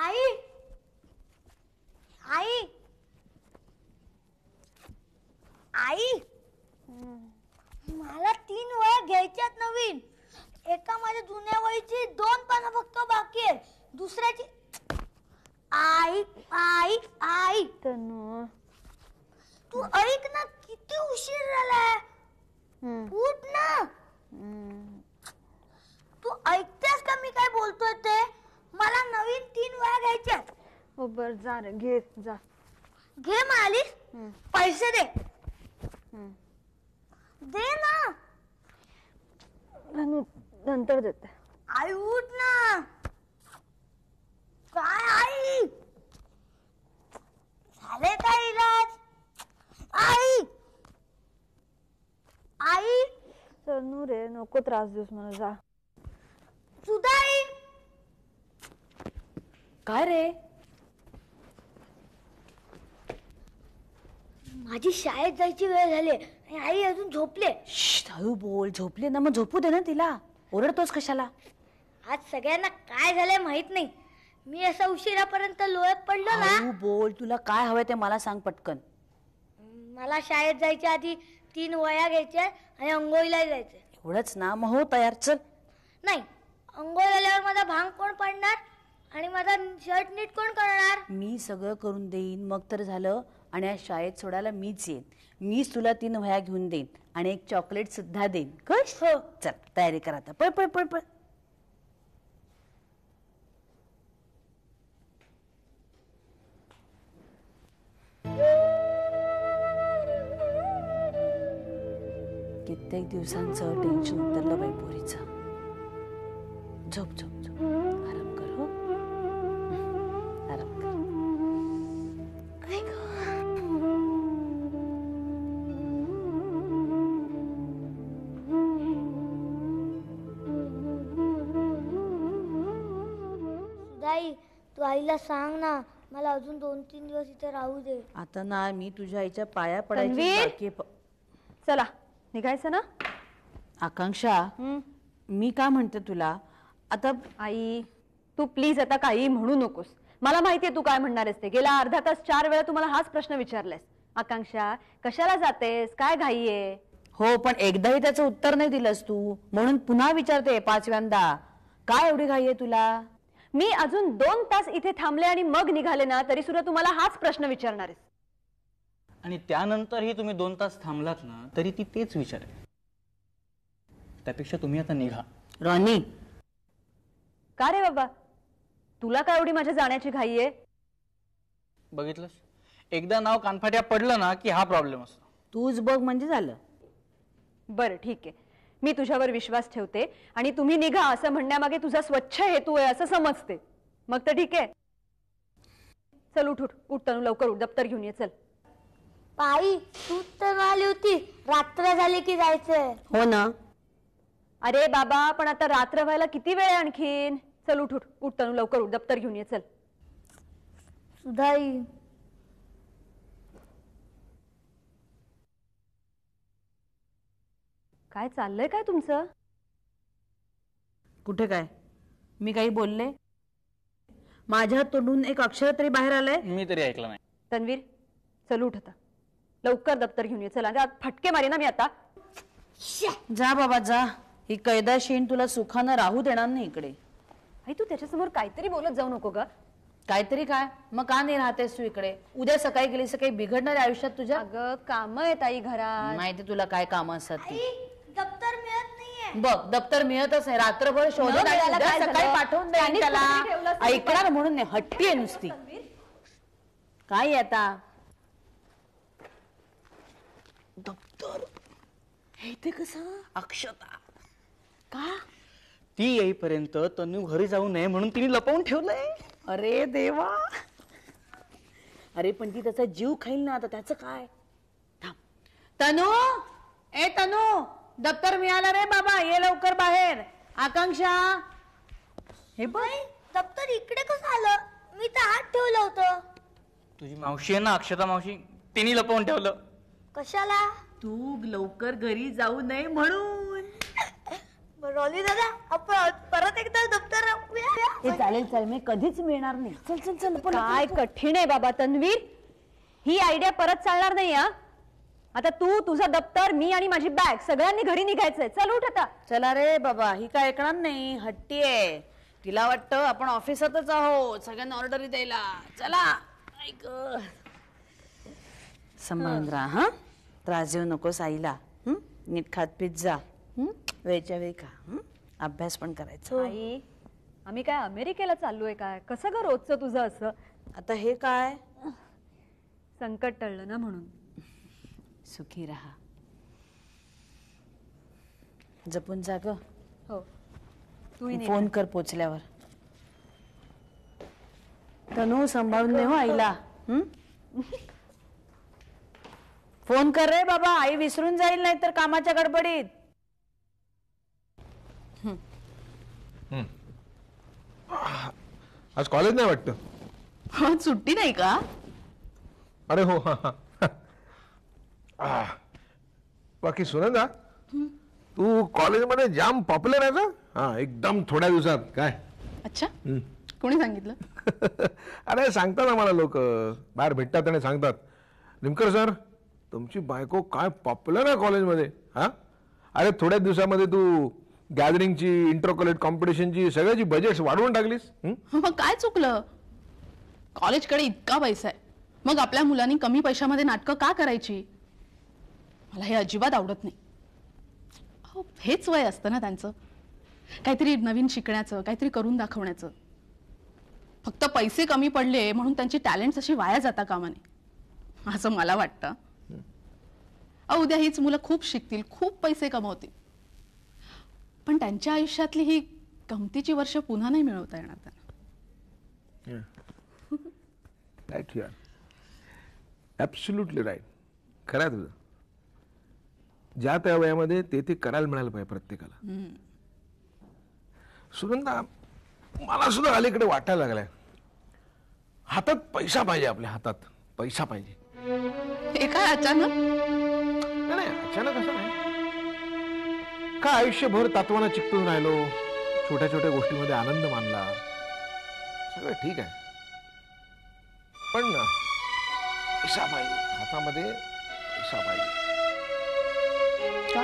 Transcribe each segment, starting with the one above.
आई आई आई मला 3 वह्या घ्यायच्यात नवीन. एका माझ्या जुन्या वहीची 2 पानं फक्त बाकी आहेत. दुसऱ्याची आई आई आई तनु तू ऐक ना, किती उशीर झालाय. उठ ना. तू ऐकतेस का मी काय बोलतोय ते? मला नवीन 3 वह्या घ्यायच्यात. हो बर जा रे, घे जा. घे म्हणालीस? पैसे दे. दे ना. नंतर देते. आई उठ ना. काय आई झाले काय इलाज? आई आई तनु रे, नको त्रास देऊस मला, जा. सुधाई काय रे? माझी शाळेत जायची वेळ झाली आणि आई अजून झोपले. हळू बोल. झोपले ना, मग झोपू दे ना तिला. ओरडतोस कशाला? आज सगळ्यांना काय झालंय माहित नाही. मी असा उशिरापर्यंत लोळत पडलो ना. हळू बोल. तुला काय हवंय ते मला सांग पटकन. मला शाळेत जायच्या आधी 3 वह्या घ्यायच्या आणि अंघोळीला जायचंय. एवढंच ना? मग हो तयार, चल. नाही, अंघोळ झाल्यावर माझा भांग कोण पाडणार आणि माझा शर्ट नीट कोण करणार? मी सगळं करून देईन, मग तर झालं. आणि आज शाळेत सोडायला मीच येईन. मीच तुला 3 वह्या घेऊन देईन आणि एक चॉकलेट सुद्धा देईन. कश? हो. चल तयारी कर आता. पळ पळ पळ पळ. कित्येक दिवसांचं टेन्शन उतरलं बाई पोरीचं. झोप झोप झोप. आराम कर. हो आराम कर. काय ग? सुधाई, तू आईला सांग ना, मला अजून 2-3 दिवस इथे राहू दे. आता ना मी तुझ्या आईच्या पाया पडायची तन्वीर! बाकी आहे. चला निघायचं ना. आकांक्षा, मी का म्हणते तुला आता. आई तू प्लीज आता काही म्हणू नकोस. मला माहितीये तू काय म्हणणार आहेस ते. गेला अर्धा तास 4 वेळा तू मला हाच प्रश्न विचारलास. आकांक्षा कशाला जातेस, काय घाई आहे? हो, पण एकदाही त्याचं उत्तर नाही दिलंस तू, म्हणून पुन्हा विचारते 5व्यांदा. काय एवढी घाई आहे तुला? मी अजून 2 तास इथे थांबले आणि मग निघाले ना, तरी सुद्धा तू मला हाच प्रश्न विचारणार आहेस. आणि त्यानंतरही तुम्ही 2 तास थांबलात ना, तरी ती तेच विचारेल. त्यापेक्षा तुम्ही आता निघा. रॉनी, का रे बाबा, तुला काय एवढी माझ्या जाण्याची घाई आहे? बघितलंस, एकदा नाव कानफाट्या पडलं ना की हा प्रॉब्लेम असतो. तूच बघ म्हणजे झालं. बरं ठीक आहे, मी तुझ्यावर विश्वास ठेवते आणि तुम्ही निघा असं म्हणण्यामागे तुझा स्वच्छ हेतू आहे असं समजते. मग तर ठीक आहे. चल उठ उठ उठ तनू, लवकर उठ, दप्तर घेऊन ये. चल. आई तू तर आली होती, रात्र झाली की जायचंय. हो ना. अरे बाबा, पण आता रात्र व्हायला किती वेळ आहे आणखीन. चल उठ उठ उठ तनू, लवकर उठ, दप्तर घेऊन ये. चल. सुधाई, काय चाललंय काय तुमचं? कुठे काय? मी काही बोलले? माझ्या तोंडून एक अक्षर तरी बाहेर आलंय? मी तरी ऐकलं नाही. तन्वीर चल उठ आता, लवकर दप्तर घेऊन ये. चला, फटके मारे ना मी आता. जा बाबा जा. ही कैदाशीन तुला सुखानं राहू देणार नाही इकडे. आई तू त्याच्यासमोर काहीतरी बोलत जाऊ नको ग. काहीतरी काय? मग का नाही राहतेस तू इकडे? उद्या सकाळी गेलीस काही बिघडणार आहे आयुष्यात तुझ्या? अगं काम आहेत आई घरात. माहिती तुला काय काम असतात ती. दप्तर मिळत नाहीये. बघ, दप्तर मिळतच नाही. रात्रभर शोधत आहे. उद्या सकाळी पाठवून दे त्याला. ऐकणार म्हणून नाही, हट्टी आहे नुसती. काय आता दप्तर हे ते कसं? अक्षता का? ती येईपर्यंत तनू घरी जाऊ नये म्हणून तिने लपवून ठेवलंय. अरे देवा. अरे पण ती त्याचा जीव खाईल ना आता, त्याचं काय? थांब. तनू, ए तनू, दप्तर मिळालं रे बाबा, ये लवकर बाहेर. आकांक्षा, हे बघ. दप्तर इकडे कसं आलं? मी तर हात ठेवलं होतं. तुझी मावशी आहे ना अक्षता मावशी, तिने लपवून ठेवलं. कशाला? तू लवकर घरी जाऊ नये म्हणून. रॉली दादा आपण परत एकदा दप्तर हे चालेल चालेल मी कधीच मिळणार नाही. चल चल चल पण काय कठीण आहे बाबा तन्वीर, ही आयडिया परत चालणार नाही. हा आता तू तुझं दप्तर, मी आणि माझी बॅग सगळ्यांनी घरी निघायचंय. चल उठ आता. चला रे बाबा, ही काय ऐकणार नाही, हट्टी आहे. तिला वाटतं आपण ऑफिसातच आहोत सगळ्यांना ऑर्डर द्यायला. चला ऐक सांभाळून राहा. हा त्रास देऊ नकोस आईला. नीट खात पीत जा. वेळच्या वेळी खा. अभ्यास पण करायचा. आई, आम्ही काय अमेरिकेला चाललोय काय? कसं ग रोजचं तुझं असं? आता हे काय, संकट टळलं ना म्हणून. सुखी राहा, जपून जा ग. हो, तूही फोन कर पोचल्यावर. तनू सांभाळून दे हो आईला. फोन कर रे बाबा, आई विसरून जाईल नाही तर कामाच्या गडबडीत. आज कॉलेज नाही वाटतं. सुट्टी नाही का? अरे हो. बाकी सुनंदा, तू कॉलेजमध्ये जाम पॉप्युलर आहे ना. हा एकदम थोड्या दिवसात काय. अच्छा, कोणी सांगितलं? अरे सांगतात ना मला लोक, बाहेर भेटतात आणि सांगतात, निमकर सर तुमची बायको काय पॉप्युलर आहे कॉलेजमध्ये. हा अरे थोड्या दिवसामध्ये तू गॅदरिंगची, इंटर कॉलेज कॉम्पिटिशनची सगळ्याची बजेट्स वाढवून टाकलीस. मग काय चुकलं? कॉलेजकडे इतका पैसा आहे, मग आपल्या मुलांनी कमी पैशामध्ये नाटकं का करायची? मला हे अजिबात आवडत नाही. हो, हेच वय असतं ना त्यांचं, काहीतरी नवीन शिकण्याचं, काहीतरी करून दाखवण्याचं. फक्त पैसे कमी पडले म्हणून त्यांची टॅलेंट्स अशी वाया जाता कामा नये असं मला वाटतं. उद्या हीच मुलं खूप शिकतील, खूप पैसे कमवतील, पण त्यांच्या आयुष्यातली ही गमतीची वर्ष पुन्हा नाही मिळवता येणार त्यांना. राईट यार, ॲब्सोल्युटली राईट. खरं आहे तुझं. ज्या त्या वयामध्ये ते करायला मिळालं पाहिजे प्रत्येकाला. सुगंधा, मला सुद्धा अलीकडे वाटायला लागलाय, हातात पैसा पाहिजे, आपल्या हातात पैसा पाहिजे. हे काय अचानक? नाही अचानक असं नाही. का आयुष्यभर तत्वानं चिकटून राहिलो, छोट्या छोट्या गोष्टीमध्ये आनंद मानला, सगळं ठीक आहे, पण पैसा पाहिजे हातामध्ये, पैसा पाहिजे. का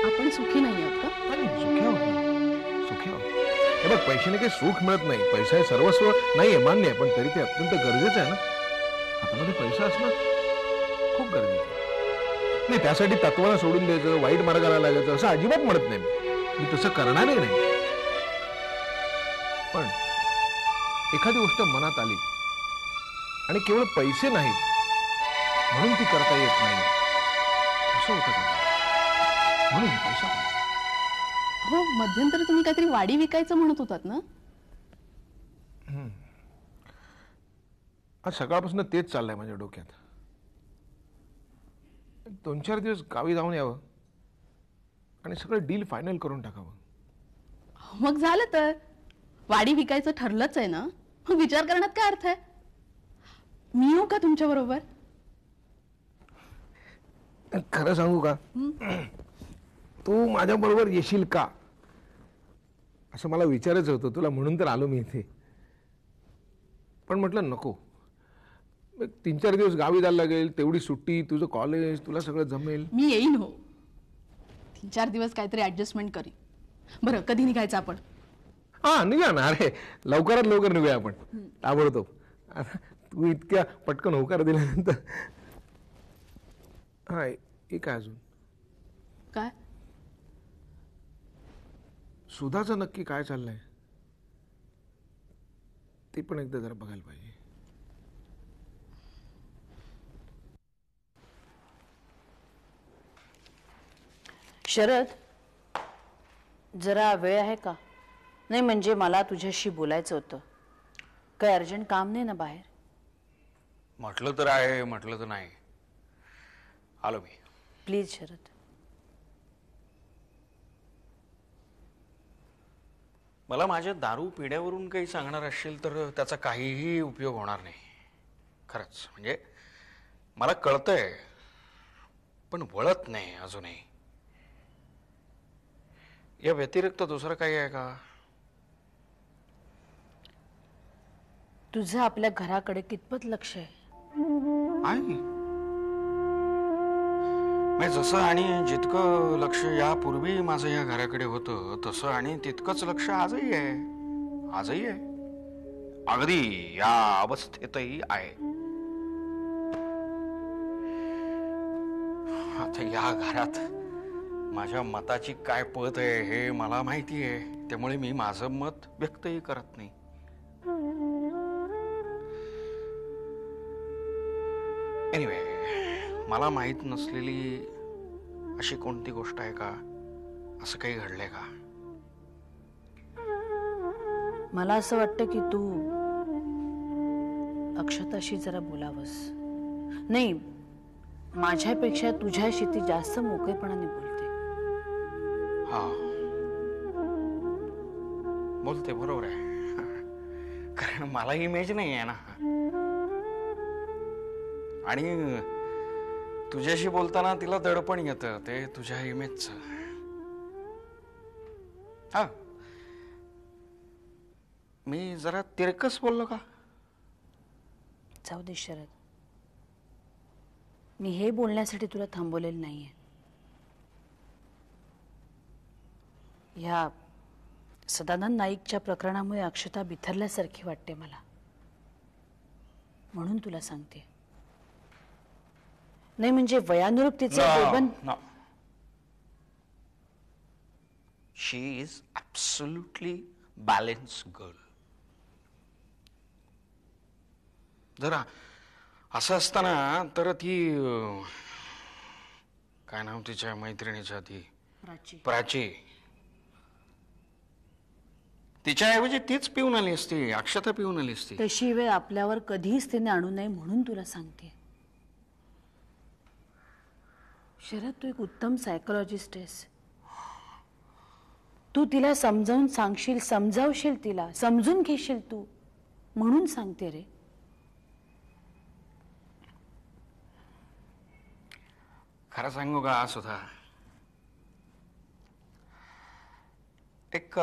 आपण सुखी नाही आहोत का? अरे सुखी आहोत, सुखी आहोत. हे बघ, पैशाने काही सुख मिळत नाही, पैसा हे सर्वस्व नाहीये, मान्य आहे, पण तरी ते अत्यंत गरजेचं आहे ना. हातामध्ये पैसा असणं खूप गरजेचं आहे. नाही त्यासाठी तत्वाला सोडून द्यायचं, वाईट मार्गाला लागायचं असं अजिबात म्हणत नाही मी तसं करणारही नाही. पण एखादी गोष्ट मनात आली आणि केवळ पैसे नाहीत म्हणून ती करता येत नाही असं होतं का? म्हणून पैसा. हो, मध्यंतरी तुम्ही काहीतरी वाडी विकायचं म्हणत होतात ना? आज सकाळपासून तेच चाललंय माझ्या डोक्यात. 2-4 दिवस गावी जाऊन यावं आणि सगळं डील फायनल करून टाकावं. मग झालं तर वाडी विकायचं ठरलंच आहे ना, मग विचार करण्यात काय अर्थ आहे? मी येऊ का तुमच्या बरोबर? खरं सांगू का, तू माझ्या बरोबर येशील का असं मला विचारायचं होतं तुला, म्हणून तर आलो मी इथे. पण म्हटलं नको, 3-4 दिवस गावी जायला लागेल, तेवढी सुट्टी, तुझं कॉलेज, तुला सगळं जमेल. मी येईन. हो, 3-4 दिवस काहीतरी ऍडजस्टमेंट करीन. बरं, कधी निघायचं आपण? हा निघा ना. अरे लवकरात लवकर निघूया आपण, ताबडतोब. तू इतक्या पटकन होकार दिल्यानंतर. हा एक आहे अजून. काय? सुधाचं नक्की काय चाललंय ते पण एकदा जरा बघायला पाहिजे. शरद, जरा वेळ आहे का? नाही म्हणजे मला तुझ्याशी बोलायचं होतं. काही अर्जंट काम नाही ना बाहेर? म्हटलं तर आहे, म्हटलं तर नाही. आलो मी. प्लीज शरद. मला माझ्या दारू पिण्यावरून काही सांगणार असशील तर त्याचा काहीही उपयोग होणार नाही. खरंच, म्हणजे मला कळतंय पण वळत नाही अजूनही. या व्यतिरिक्त दुसरं काही आहे का? तुझं आपल्या घराकडे कितपत लक्ष आहे? आहे. म्हणजे जसं आणि जितकं लक्ष यापूर्वी माझं या घराकडे होतं तसं आणि तितकंच लक्ष आजही आहे. आजही आहे, अगदी या अवस्थेतही आहे. आता या घरात माझ्या मताची काय पत आहे हे मला माहिती आहे, त्यामुळे मी माझं मत व्यक्तही करत नाही. एनिवे, मला माहित नसलेली अशी कोणती गोष्ट आहे का? असं काही घडलंय का? मला असं वाटतं की तू अक्षताशी जरा बोलावंस. नाही, माझ्यापेक्षा तुझ्याशी ती जास्त मोकळेपणाने बोलते. हा, बोलते, बरोबर आहे. कारण मला इमेज नाही आहे ना. आणि तुझ्याशी बोलताना तिला दडपण येतं ते तुझ्या इमेजचं. हा, मी जरा तिरकस बोललो का? जाऊ दे शरद, मी हे बोलण्यासाठी तुला थांबवलेलं नाहीये. या सदानंद नाईकच्या प्रकरणामुळे अक्षता बिथरल्यासारखी वाटते मला, म्हणून तुला सांगते. नाही म्हणजे वयानुरूप तिचं No. She is absolutely balanced girl. जरा असं असताना तर ती काय नाव तिच्या मैत्रिणीच्या, ती प्राची, तिच्याऐवजी तीच पिऊन आली असती, अक्षता पिऊन आली असती. तशी वेळ आपल्यावर कधीच तिने आणू नये म्हणून तुला सांगते. शरद, तू एक उत्तम सायकोलॉजिस्ट आहेस. तू तिला समजावून सांगशील, समजावशील, तिला समजून घेशील तू, म्हणून सांगते रे. खरं सांगू का सुद्धा, एक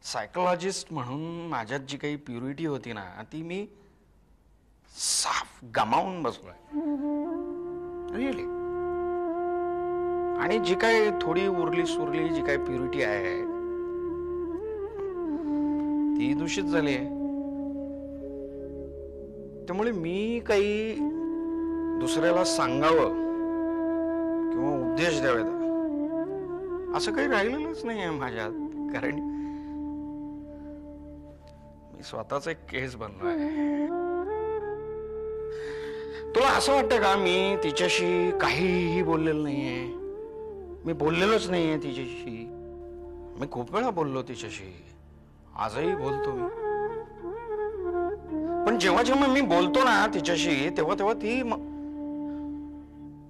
सायकोलॉजिस्ट म्हणून माझ्यात जी काही प्युरिटी होती ना, ती मी साफ गमावून बसलोय. रिअली. आणि जी काही थोडी उरली सुरली जी काही प्युरिटी आहे ती दूषित झाली आहे. त्यामुळे मी काही दुसऱ्याला सांगावं किंवा उपदेश द्यावेत असं काही राहिलेलंच नाही आहे माझ्यात. कारण मी स्वतःच एक केस बनलोय. तुला असं वाटतं का मी तिच्याशी काहीही बोललेलं नाहीये? मी बोललेलोच नाहीये तिच्याशी. मी खूप वेळा बोललो तिच्याशी, आजही बोलतो मी. पण जेव्हा जेव्हा मी बोलतो ना तिच्याशी तेव्हा तेव्हा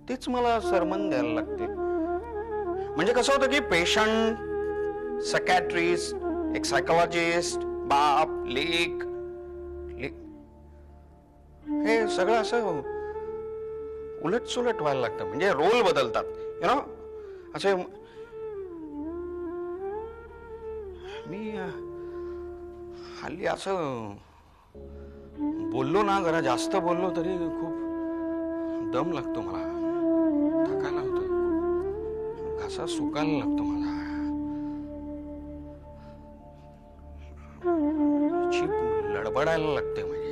तीच मला सरमन द्यायला लागते. म्हणजे कसं होतं की पेशंट, सायकॅट्रिस्ट, एक सायकोलॉजिस्ट, बाप, लेक, हे सगळं असं उलट सुलट व्हायला लागतं. म्हणजे रोल बदलतात, यु नो. असे मी हल्ली असं बोललो ना, जरा जास्त बोललो तरी खूप दम लागतो मला, थकायला होतं, घसा सुकायला लागतो मला, जीभ लडबडायला लागते म्हणजे.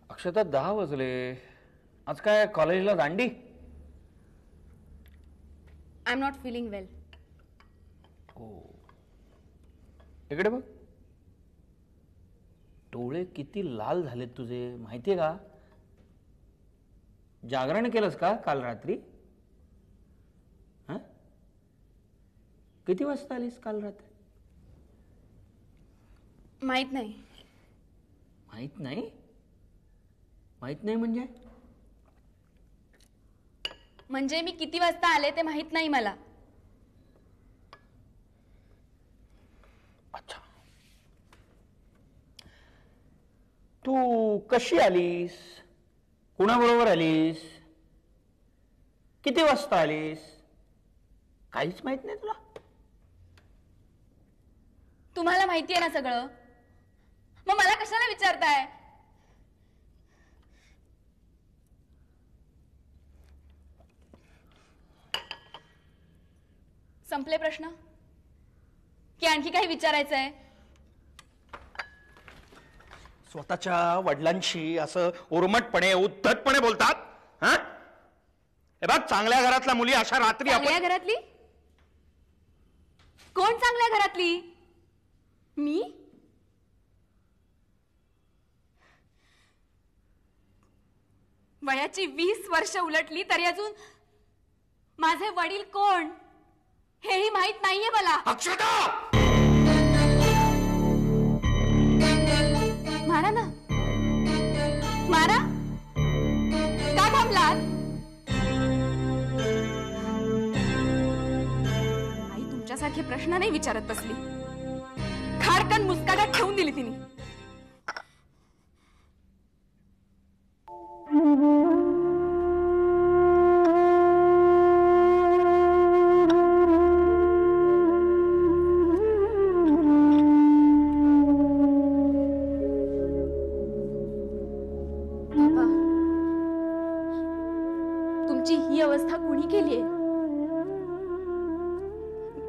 अक्षता, 10 वाजले. आज काय कॉलेजला दांडी? आय एम नॉट फीलिंग वेल. इकडे बघ, डोळे किती लाल झालेत तुझे, माहितीये का? जागरण केलंस का काल रात्री? किती वाजता आलीस काल रात्री? माहित नाही. माहित नाही? माहित नाही म्हणजे म्हणजे मी किती वाजता आले ते माहित नाही मला. अच्छा, तू कशी आलीस? कुणाबरोबर आलीस? किती वाजता आलीस? काहीच माहित नाही तुला? तुम्हाला माहिती आहे ना सगळं, मग मला कशाला विचारताय? संपले प्रश्न की आणखी काही विचारायचं आहे? स्वतःच्या वडिलांशी असं उर्मटपणे उद्धटपणे बोलतात? हा, हे बघ, चांगल्या घरातल्या मुली अशा रात्री चांगल्या घरातली? कोण चांगल्या घरातली? मी? वयाची 20 वर्ष उलटली तरी अजून माझे वडील कोण हेही माहित नाहीये मला. अक्षता, मारा ना, मारा. का थांबलात? आई तुमच्यासारखे प्रश्न नाही विचारत बसली. खाडकन मुस्काटात ठेवून दिली तिने. तुमची ही अवस्था कुणी केलीये?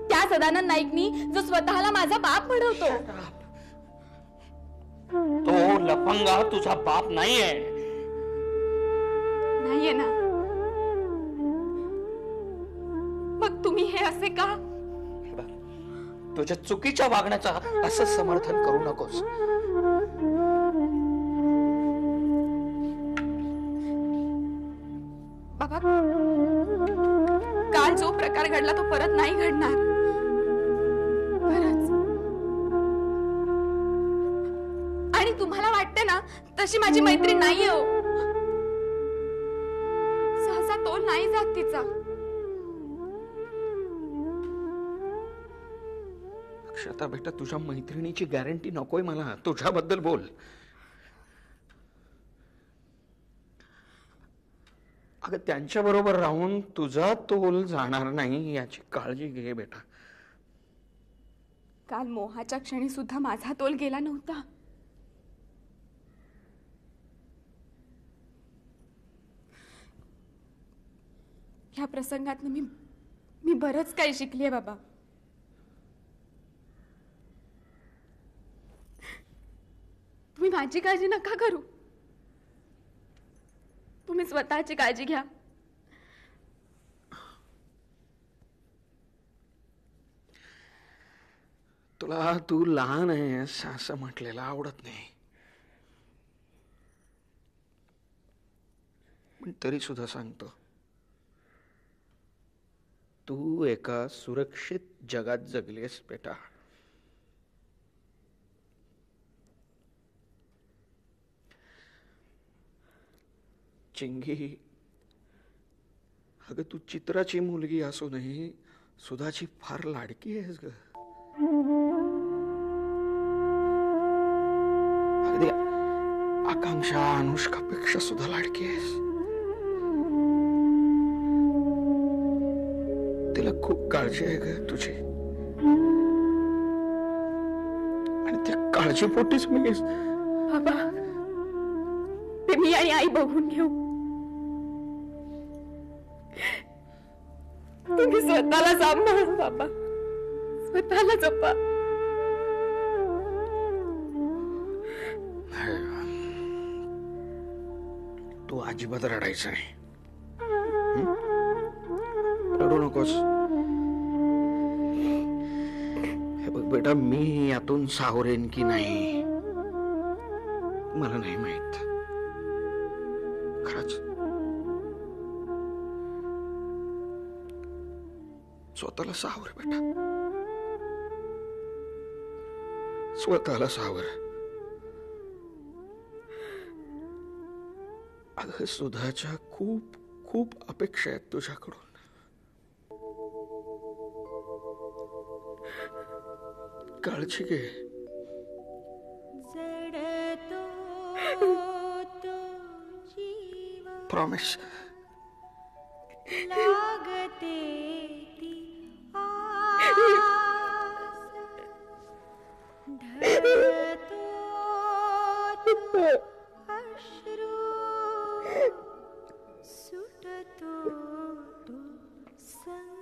त्या सदानंद नाईकनी जो स्वतःला माझा बाप म्हणवतो. तो लफंगा तुझा बाप नाहीये. नाहीये ना? मग तुम्ही हे असे का? हे बघ, तुझ्या चुकीच्या वागण्याचा असं समर्थन करू नकोस. बाबा, काल जो प्रकार घडला तो परत नाही घडणार. खरंच. आणि तुम्हाला वाटते ना तशी माझी मैत्रीण नाहीये हो. सहसा तोल नाही जात तिचा. अक्षता बेटा, तुझ्या मैत्रिणीची गॅरंटी नकोय मला. तुझ्याबद्दल बोल. अगं, त्यांच्या बरोबर राहून तुझा तोल जाणार नाही याची काळजी घे बेटा. काल मोहाच्या क्षणी सुद्धा माझा तोल गेला नव्हता. ह्या प्रसंगात मी बरंच काही शिकलीये बाबा. तुम्ही माझी काळजी नका करू. तुम्ही स्वतःची काळजी घ्या. तुला तू लहान आहेस असं म्हटलेलं आवडत नाही, पण तरी सुद्धा सांगतो, तू एका सुरक्षित जगात जगलीस बेटा. चिंगी, अगं तू चित्राची मुलगी असूनही सुधाची फार लाडकी आहेस ग. अगदी आकांक्षा अनुष्कापेक्षा सुद्धा लाडकी आहेस. तिला खूप काळजी आहे ग तुझी, आणि त्या काळजीपोटीच मी. बाबा, ते मी आणि आई बघून घेऊ. तुम्ही स्वतःला सांभाळा बाबा, स्वतःला जपा. तू अजिबात रडायचं नाही. रडू नकोस. हे बघ बेटा, मी यातून सावरेन की नाही मला नाही माहित. खरंच स्वतःला सावर बेटा, स्वतःला सावर. अगं, सुधाच्या खूप खूप अपेक्षा आहेत तुझ्याकडून. काळजी घे. प्रॉमिस. सुटतो तो संग